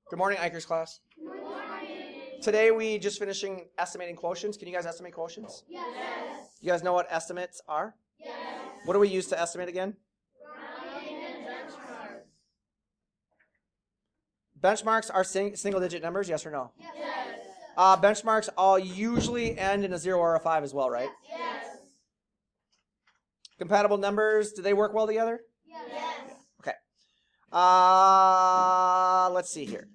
Good morning, Eicher's class. Good morning. Today we just finishing estimating quotients. Can you guys estimate quotients? Yes. You guys know what estimates are? Yes. What do we use to estimate again? Rounding and benchmarks. Benchmarks are single-digit numbers, yes or no? Yes. Benchmarks all usually end in a 0 or a 5 as well, right? Yes. Compatible numbers, do they work well together? Yes. Okay. Let's see here.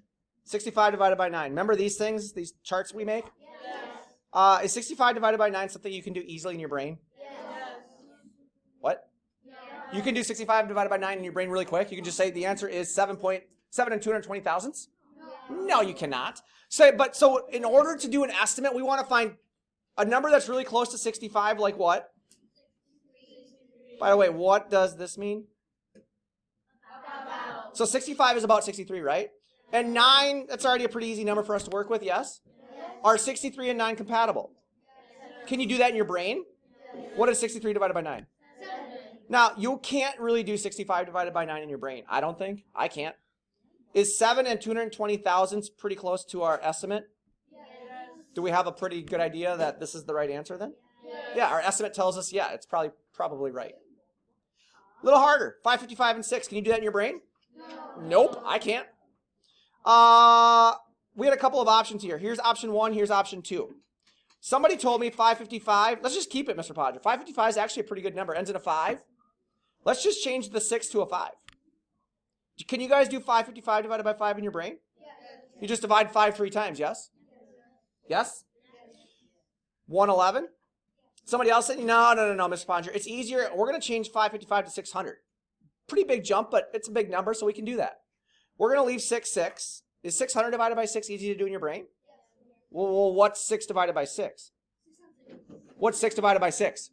65 divided by 9. Remember these things, these charts we make? Yes. Is 65 divided by 9 something you can do easily in your brain? Yes. What? You can do 65 divided by 9 in your brain really quick. You can just say the answer is 7.7 and 220 thousandths. No, you cannot. So in order to do an estimate, we want to find a number that's really close to 65, like what? By the way, what does this mean? About. So 65 is about 63, right? And 9, that's already a pretty easy number for us to work with, yes? Are 63 and 9 compatible? Can you do that in your brain? What is 63 divided by 9? 7. Now, you can't really do 65 divided by 9 in your brain. I don't think. I can't. Is 7 and 220 thousandths pretty close to our estimate? Yes. Do we have a pretty good idea that this is the right answer then? Yes. Yeah, our estimate tells us, yeah, it's probably right. A little harder. 555 and 6. Can you do that in your brain? No. Nope, I can't. We had a couple of options here. Here's option 1, here's option 2. Somebody told me 555. Let's just keep it, Mr. Podger. 555 is actually a pretty good number. Ends in a 5. Let's just change the 6 to a 5. Can you guys do 555 divided by 5 in your brain? Yes. You just divide 5 3 times, yes? Yes? 111? Somebody else said, no, Mr. Podger. It's easier. We're going to change 555 to 600. Pretty big jump, but it's a big number, so we can do that. We're going to leave 6, 6. Is 600 divided by 6 easy to do in your brain? Well, what's 6 divided by 6? What's 6 divided by 6?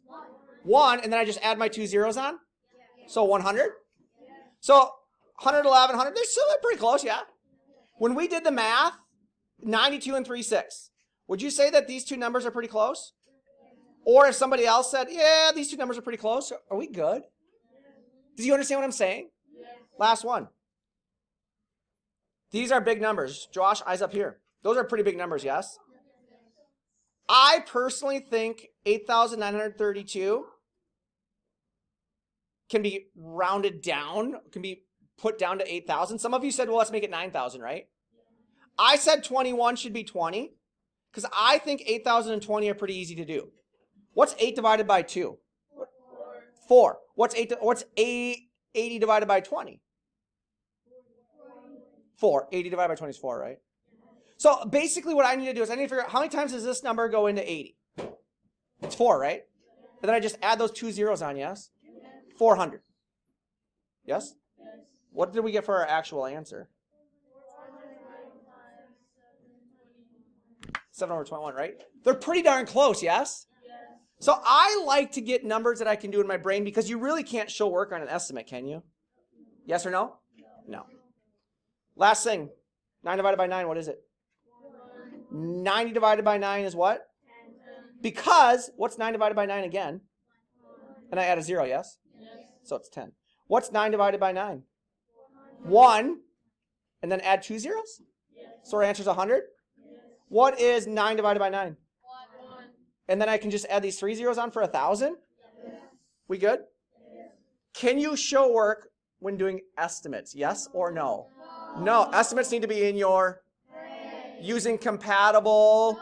1, and then I just add my 2 zeros on? So 100? So 111, 100, they're still pretty close, yeah? When we did the math, 92 and 36, would you say that these two numbers are pretty close? Or if somebody else said, yeah, these two numbers are pretty close, are we good? Do you understand what I'm saying? Last one. These are big numbers. Josh, eyes up here. Those are pretty big numbers, yes? I personally think 8,932 can be rounded down, can be put down to 8,000. Some of you said, well, let's make it 9,000, right? I said 21 should be 20 because I think 8,020 are pretty easy to do. What's 8 divided by 2? 4. What's 80 divided by 20? 4. 80 divided by 20 is 4, right? So basically what I need to do is I need to figure out how many times does this number go into 80? It's 4, right? And then I just add those 2 zeros on, yes? 400. Yes? What did we get for our actual answer? 7/21, right? They're pretty darn close, yes? So I like to get numbers that I can do in my brain because you really can't show work on an estimate, can you? Yes or no? No. Last thing, 9 divided by 9, what is it? 90 divided by 9 is what? 10. Because, what's 9 divided by 9 again? And I add a 0, yes? So it's 10. What's 9 divided by 9? 1, and then add 2 zeros? So our answer is 100? What is 9 divided by 9? 1. And then I can just add these 3 zeros on for 1,000? We good? Can you show work when doing estimates? Yes or no? No. Estimates need to be in your using compatible